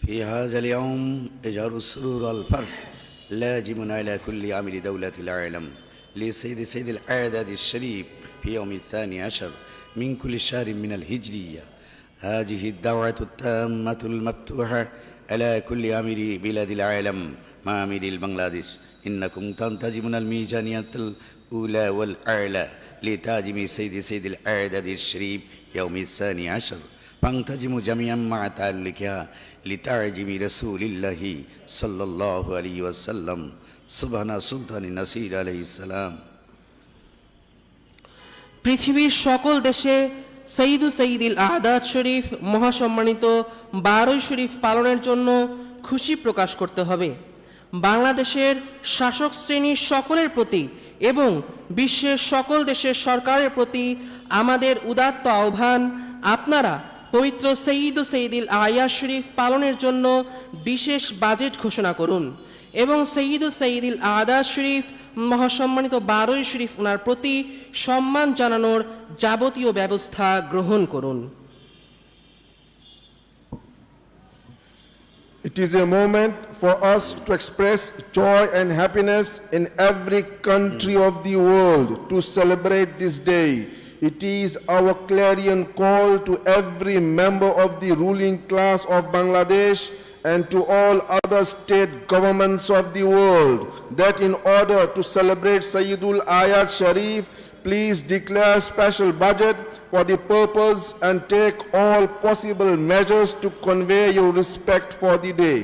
في هذا اليوم يجعل السرور والفرح لاجم على كل عامل دولة العالم لسيد الأعداد الشريف في يوم 12 من كل شهر من الهجرية. هذه الدعوة التامة المفتوحة على كل عامل بلاد العالم مع عامل بنغلاديش. إنكم تنتجمون الميزانية الأولى والأعلى لتاجم سيد الأعداد الشريف يوم 12 فانتجموا جميعا مع تعلقها لتعجم رسول الله صلى الله عليه وسلم سبحان سلطان النصير عليه السلام. পৃথিবীর সকল দেশে সঈদুল আদাদ শরীফ মহাসম্মানিত 12 শরীফ পালনের জন্য খুশি প্রকাশ করতে হবে। বাংলাদেশের শাসক শ্রেণীর সকলের প্রতি এবং বিশ্বের সকল দেশের সরকারের প্রতি আমাদের উদাত্ত আহ্বান, আপনারা পবিত্র সঈদুল আয়াদ শরীফ পালনের জন্য বিশেষ বাজেট ঘোষণা করুন এবং সঈদুল আদাদ শরীফ মহাসম্মানিত 12 শরীফ ওনার প্রতি সম্মান জানানোর যাবতীয় ব্যবস্থা গ্রহণ করুন। It is a moment for us to express joy and happiness in every country of the world to celebrate this day. It is our clarion call to every member of the ruling class of Bangladesh and to all other state governments of the world that in order to celebrate Sayyidul Ayat Sharif, please declare special budget for the purpose and take all possible measures to convey your respect for the day.